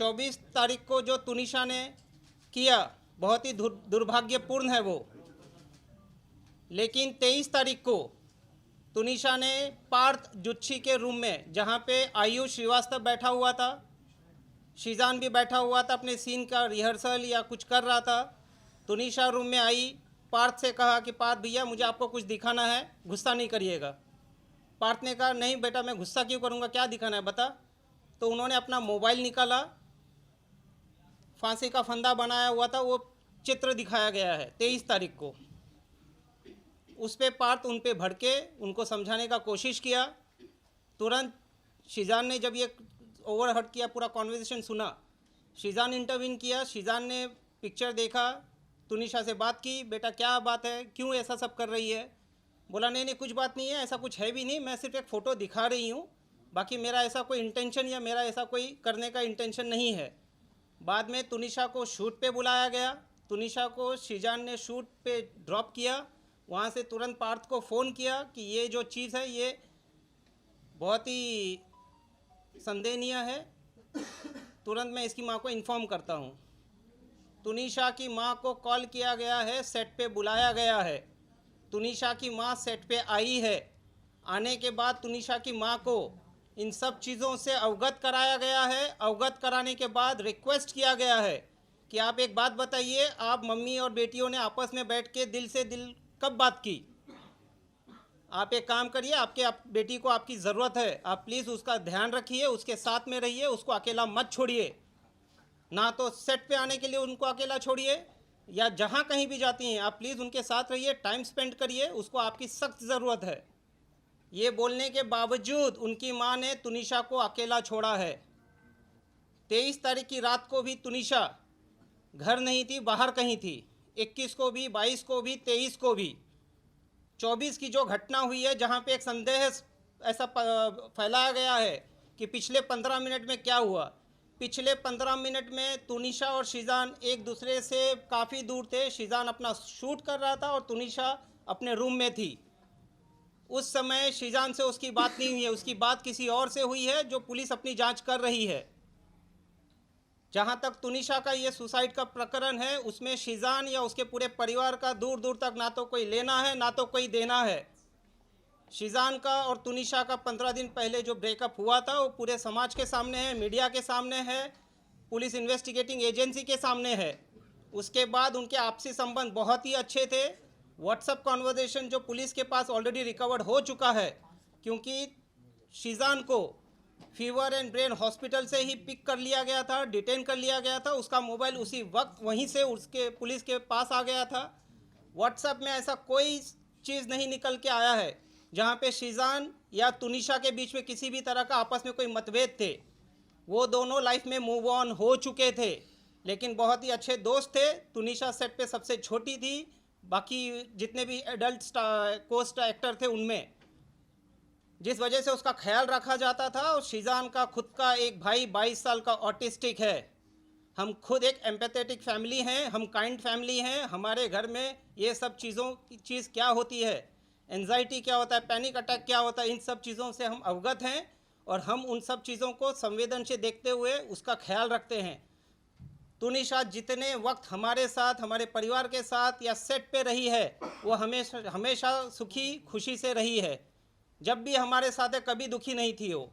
24 तारीख को जो तुनिशा ने किया बहुत ही दुर्भाग्यपूर्ण है वो। लेकिन 23 तारीख को तुनिशा ने पार्थ जुच्छी के रूम में, जहाँ पे आयुष श्रीवास्तव बैठा हुआ था, शीजान भी बैठा हुआ था, अपने सीन का रिहर्सल या कुछ कर रहा था। तुनिशा रूम में आई, पार्थ से कहा कि पार्थ भैया मुझे आपको कुछ दिखाना है, गुस्सा नहीं करिएगा। पार्थ ने कहा नहीं बेटा मैं गुस्सा क्यों करूँगा, क्या दिखाना है बता। तो उन्होंने अपना मोबाइल निकाला, फांसी का फंदा बनाया हुआ था, वो चित्र दिखाया गया है 23 तारीख को। उस पर पार्थ उन पे भड़के, उनको समझाने का कोशिश किया। तुरंत शीजान ने जब ये ओवरहर्ड किया, पूरा कॉन्वर्सेशन सुना, शीजान इंटरवीन किया। शीजान ने पिक्चर देखा, तुनिशा से बात की, बेटा क्या बात है, क्यों ऐसा सब कर रही है। बोला नहीं नहीं कुछ बात नहीं है, ऐसा कुछ है भी नहीं, मैं सिर्फ एक फ़ोटो दिखा रही हूँ, बाकी मेरा ऐसा कोई इंटेंशन या मेरा ऐसा कोई करने का इंटेंशन नहीं है। बाद में तुनिशा को शूट पे बुलाया गया, तुनिशा को शीजान ने शूट पे ड्रॉप किया। वहाँ से तुरंत पार्थ को फ़ोन किया कि ये जो चीज़ है ये बहुत ही संदेहनीय है, तुरंत मैं इसकी माँ को इन्फॉर्म करता हूँ। तुनिशा की माँ को कॉल किया गया है, सेट पे बुलाया गया है। तुनिशा की माँ सेट पे आई है। आने के बाद तुनिशा की माँ को इन सब चीज़ों से अवगत कराया गया है। अवगत कराने के बाद रिक्वेस्ट किया गया है कि आप एक बात बताइए, आप मम्मी और बेटियों ने आपस में बैठ के दिल से दिल कब बात की। आप एक काम करिए, आप बेटी को आपकी ज़रूरत है, आप प्लीज़ उसका ध्यान रखिए, उसके साथ में रहिए, उसको अकेला मत छोड़िए। ना तो सेट पे आने के लिए उनको अकेला छोड़िए, या जहाँ कहीं भी जाती हैं आप प्लीज़ उनके साथ रहिए, टाइम स्पेंड करिए, उसको आपकी सख्त ज़रूरत है। ये बोलने के बावजूद उनकी माँ ने तुनिशा को अकेला छोड़ा है। 23 तारीख की रात को भी तुनिशा घर नहीं थी, बाहर कहीं थी। 21 को भी, 22 को भी, 23 को भी। 24 की जो घटना हुई है, जहाँ पे एक संदेह ऐसा फैलाया गया है कि पिछले 15 मिनट में क्या हुआ। पिछले 15 मिनट में तुनिशा और शीजान एक दूसरे से काफ़ी दूर थे। शीजान अपना शूट कर रहा था और तुनिशा अपने रूम में थी। उस समय शीजान से उसकी बात नहीं हुई है, उसकी बात किसी और से हुई है, जो पुलिस अपनी जांच कर रही है। जहां तक तुनिशा का ये सुसाइड का प्रकरण है, उसमें शीजान या उसके पूरे परिवार का दूर दूर तक ना तो कोई लेना है ना तो कोई देना है। शीजान का और तुनिशा का 15 दिन पहले जो ब्रेकअप हुआ था वो पूरे समाज के सामने है, मीडिया के सामने है, पुलिस इन्वेस्टिगेटिंग एजेंसी के सामने है। उसके बाद उनके आपसी संबंध बहुत ही अच्छे थे। व्हाट्सएप कॉन्वर्सेशन जो पुलिस के पास ऑलरेडी रिकवर्ड हो चुका है, क्योंकि शीजान को फीवर एंड ब्रेन हॉस्पिटल से ही पिक कर लिया गया था, डिटेन कर लिया गया था। उसका मोबाइल उसी वक्त वहीं से उसके पुलिस के पास आ गया था। व्हाट्सएप में ऐसा कोई चीज़ नहीं निकल के आया है जहाँ पे शीजान या तुनिशा के बीच में किसी भी तरह का आपस में कोई मतभेद थे। वो दोनों लाइफ में मूव ऑन हो चुके थे, लेकिन बहुत ही अच्छे दोस्त थे। तुनिशा सेट पे सबसे छोटी थी, बाकी जितने भी एडल्ट कोस्ट एक्टर थे उनमें, जिस वजह से उसका ख्याल रखा जाता था। और शीजान का खुद का एक भाई 22 साल का ऑटिस्टिक है। हम खुद एक एम्पैथेटिक फैमिली हैं, हम काइंड फैमिली हैं। हमारे घर में ये सब चीज़ों की चीज़ क्या होती है, एंजाइटी क्या होता है, पैनिक अटैक क्या होता है, इन सब चीज़ों से हम अवगत हैं और हम उन सब चीज़ों को संवेदन से देखते हुए उसका ख्याल रखते हैं। तुनिशा जितने वक्त हमारे साथ, हमारे परिवार के साथ या सेट पे रही है, वो हमेशा सुखी खुशी से रही है। जब भी हमारे साथ है, कभी दुखी नहीं थी वो।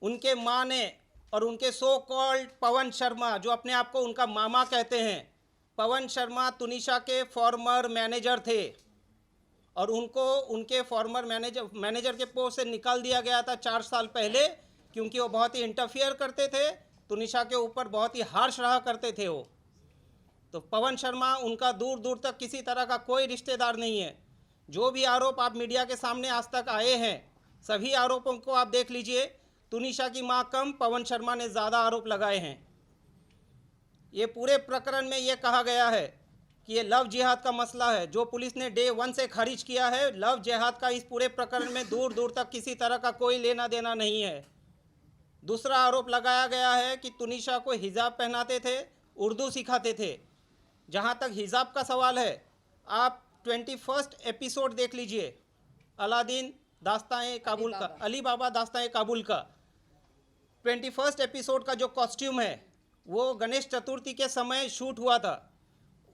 उनके माँ ने और उनके सो कॉल्ड पवन शर्मा, जो अपने आप को उनका मामा कहते हैं, पवन शर्मा तुनिशा के फॉर्मर मैनेजर थे और उनको उनके फॉर्मर मैनेजर के पोस्ट से निकाल दिया गया था 4 साल पहले, क्योंकि वो बहुत ही इंटरफियर करते थे, तुनिशा के ऊपर बहुत ही हार्श रहा करते थे वो। तो पवन शर्मा उनका दूर दूर तक किसी तरह का कोई रिश्तेदार नहीं है। जो भी आरोप आप मीडिया के सामने आज तक आए हैं, सभी आरोपों को आप देख लीजिए, तुनिशा की मां कम, पवन शर्मा ने ज़्यादा आरोप लगाए हैं। ये पूरे प्रकरण में ये कहा गया है कि ये लव जिहाद का मसला है, जो पुलिस ने डे 1 से खारिज किया है। लव जिहाद का इस पूरे प्रकरण में दूर दूर तक किसी तरह का कोई लेना देना नहीं है। दूसरा आरोप लगाया गया है कि तुनिशा को हिजाब पहनाते थे, उर्दू सिखाते थे। जहाँ तक हिजाब का सवाल है, आप 21 एपिसोड देख लीजिए अलादीन दास्तान काबुल का, अली बाबा दास्तान काबुल का। 21st एपिसोड का जो कॉस्ट्यूम है वो गणेश चतुर्थी के समय शूट हुआ था।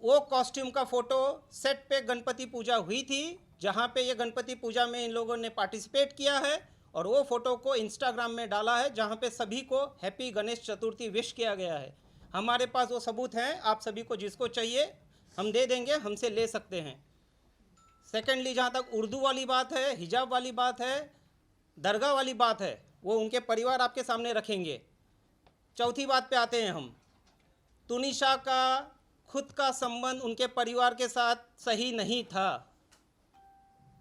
वो कॉस्ट्यूम का फ़ोटो सेट पे गणपति पूजा हुई थी, जहाँ पे ये गणपति पूजा में इन लोगों ने पार्टिसिपेट किया है, और वो फ़ोटो को इंस्टाग्राम में डाला है, जहाँ पे सभी को हैप्पी गणेश चतुर्थी विश किया गया है। हमारे पास वो सबूत हैं, आप सभी को जिसको चाहिए हम दे देंगे, हमसे ले सकते हैं। सेकेंडली, जहाँ तक उर्दू वाली बात है, हिजाब वाली बात है, दरगाह वाली बात है, वो उनके परिवार आपके सामने रखेंगे। चौथी बात पे आते हैं हम। तुनिशा का खुद का संबंध उनके परिवार के साथ सही नहीं था।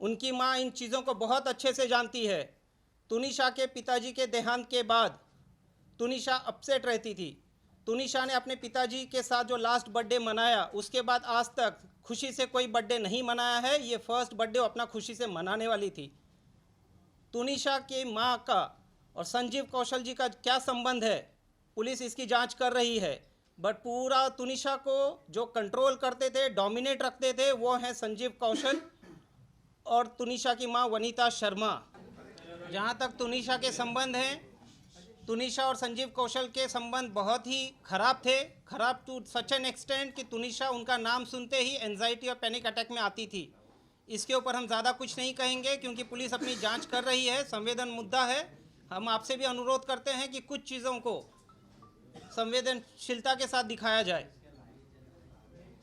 उनकी माँ इन चीज़ों को बहुत अच्छे से जानती है। तुनिशा के पिताजी के देहांत के बाद तुनिशा अपसेट रहती थी। तुनिशा ने अपने पिताजी के साथ जो लास्ट बर्थडे मनाया, उसके बाद आज तक खुशी से कोई बर्थडे नहीं मनाया है। ये फर्स्ट बर्थडे अपना खुशी से मनाने वाली थी। तुनिशा की माँ का और संजीव कौशल जी का क्या संबंध है, पुलिस इसकी जांच कर रही है। बट पूरा तुनिशा को जो कंट्रोल करते थे, डोमिनेट रखते थे, वो हैं संजीव कौशल और तुनिशा की माँ वनीता शर्मा। जहाँ तक तुनिशा के संबंध हैं, तुनिशा और संजीव कौशल के संबंध बहुत ही ख़राब थे। ख़राब टू सच एन एक्सटेंट कि तुनिशा उनका नाम सुनते ही एंजाइटी और पैनिक अटैक में आती थी। इसके ऊपर हम ज़्यादा कुछ नहीं कहेंगे क्योंकि पुलिस अपनी जांच कर रही है, संवेदन मुद्दा है। हम आपसे भी अनुरोध करते हैं कि कुछ चीज़ों को संवेदनशीलता के साथ दिखाया जाए।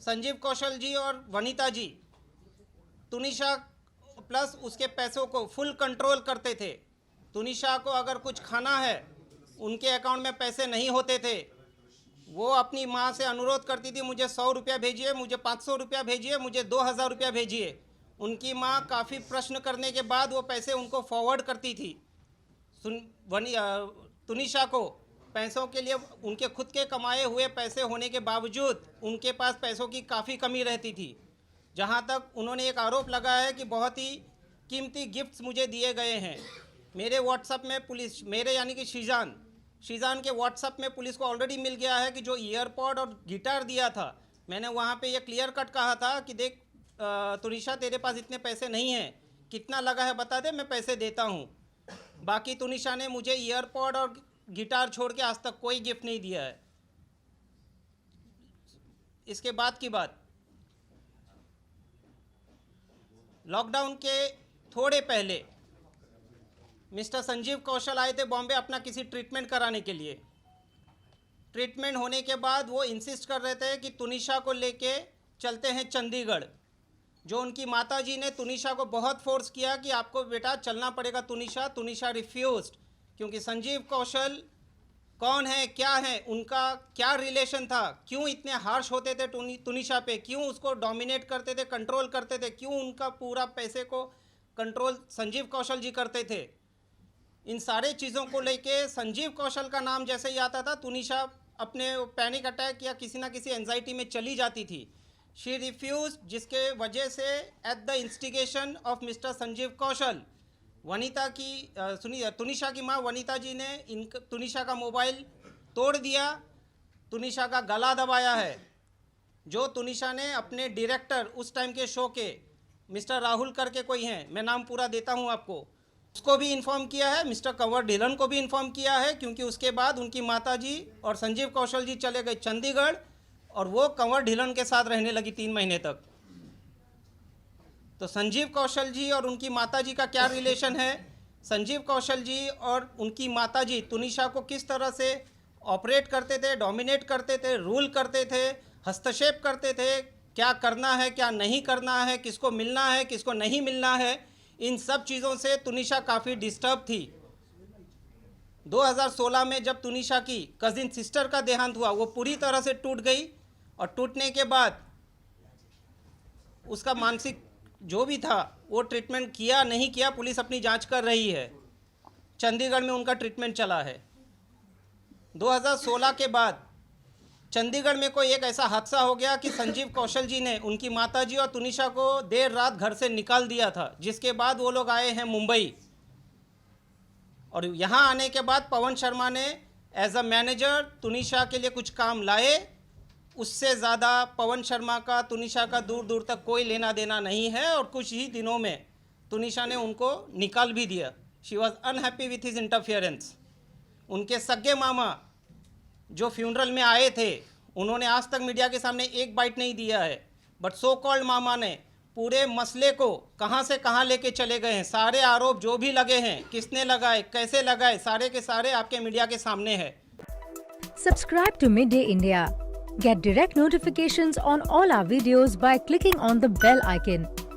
संजीव कौशल जी और वनीता जी तुनिशा प्लस उसके पैसों को फुल कंट्रोल करते थे। तुनिशा को अगर कुछ खाना है, उनके अकाउंट में पैसे नहीं होते थे, वो अपनी माँ से अनुरोध करती थी, मुझे 100 रुपया भेजिए, मुझे 500 रुपया भेजिए, मुझे 2000 रुपया भेजिए। उनकी माँ काफ़ी प्रश्न करने के बाद वो पैसे उनको फॉरवर्ड करती थी। तुनिशा को पैसों के लिए उनके खुद के कमाए हुए पैसे होने के बावजूद उनके पास पैसों की काफ़ी कमी रहती थी। जहाँ तक उन्होंने एक आरोप लगाया है कि बहुत ही कीमती गिफ्ट्स मुझे दिए गए हैं। मेरे व्हाट्सएप में पुलिस, मेरे यानी कि शीजान के व्हाट्सएप में पुलिस को ऑलरेडी मिल गया है कि जो ईयरपॉड और गिटार दिया था, मैंने वहाँ पे ये क्लियर कट कहा था कि देख तुनिशा, तेरे पास इतने पैसे नहीं हैं, कितना लगा है बता दे, मैं पैसे देता हूँ। बाकी तुनिशा ने मुझे ईयरपॉड और गिटार छोड़ के आज तक कोई गिफ्ट नहीं दिया है। इसके बाद की बात, लॉकडाउन के थोड़े पहले मिस्टर संजीव कौशल आए थे बॉम्बे अपना किसी ट्रीटमेंट कराने के लिए। ट्रीटमेंट होने के बाद वो इंसिस्ट कर रहे थे कि तुनिशा को लेके चलते हैं चंडीगढ़। जो उनकी माताजी ने तुनिशा को बहुत फोर्स किया कि आपको बेटा चलना पड़ेगा तुनिशा। तुनिशा रिफ्यूज्ड, क्योंकि संजीव कौशल कौन है, क्या है, उनका क्या रिलेशन था, क्यों इतने हार्श होते थे तुनिशा पे, क्यों उसको डोमिनेट करते थे, कंट्रोल करते थे, क्यों उनका पूरा पैसे को कंट्रोल संजीव कौशल जी करते थे। इन सारे चीज़ों को लेके संजीव कौशल का नाम जैसे ही आता था, तुनिशा अपने पैनिक अटैक या किसी ना किसी एंजाइटी में चली जाती थी। शी रिफ्यूज, जिसके वजह से at the instigation of mister Sanjeev Kaushal, Vanita की तुनिशा की माँ वनीता जी ने तुनिशा का मोबाइल तोड़ दिया, तुनिशा का गला दबाया है। जो तुनिशा ने अपने डायरेक्टर उस टाइम के शो के मिस्टर राहुल करके कोई हैं, मैं नाम पूरा देता हूँ आपको, उसको भी इन्फॉर्म किया है, मिस्टर कंवर ढिलन को भी इन्फॉर्म किया है, क्योंकि उसके बाद उनकी माताजी और संजीव कौशल जी चले गए चंडीगढ़ और वो कंवर ढिलन के साथ रहने लगी 3 महीने तक। तो संजीव कौशल जी और उनकी माताजी का क्या रिलेशन है, संजीव कौशल जी और उनकी माताजी तुनिशा को किस तरह से ऑपरेट करते थे, डोमिनेट करते थे, रूल करते थे, हस्तक्षेप करते थे, क्या करना है क्या नहीं करना है, किसको मिलना है किसको नहीं मिलना है, इन सब चीज़ों से तुनिशा काफ़ी डिस्टर्ब थी। 2016 में जब तुनिशा की कजिन सिस्टर का देहांत हुआ, वो पूरी तरह से टूट गई और टूटने के बाद उसका मानसिक जो भी था वो ट्रीटमेंट किया नहीं किया, पुलिस अपनी जांच कर रही है। चंडीगढ़ में उनका ट्रीटमेंट चला है। 2016 के बाद चंडीगढ़ में कोई एक ऐसा हादसा हो गया कि संजीव कौशल जी ने उनकी माताजी और तुनिशा को देर रात घर से निकाल दिया था, जिसके बाद वो लोग आए हैं मुंबई। और यहाँ आने के बाद पवन शर्मा ने एज अ मैनेजर तुनिशा के लिए कुछ काम लाए। उससे ज़्यादा पवन शर्मा का तुनिशा का दूर दूर तक कोई लेना देना नहीं है, और कुछ ही दिनों में तुनिशा ने उनको निकाल भी दिया। She was unhappy with his interference. उनके सगे मामा जो फ्यूनरल में आए थे, उन्होंने आज तक मीडिया के सामने एक बाइट नहीं दिया है। बट सो कॉल्ड मामा ने पूरे मसले को कहां से कहां लेके चले गए हैं। सारे आरोप जो भी लगे हैं, किसने लगाए, कैसे लगाए, सारे के सारे आपके मीडिया के सामने है। Subscribe to Midday India. Get direct notifications on all our videos by clicking on the bell icon.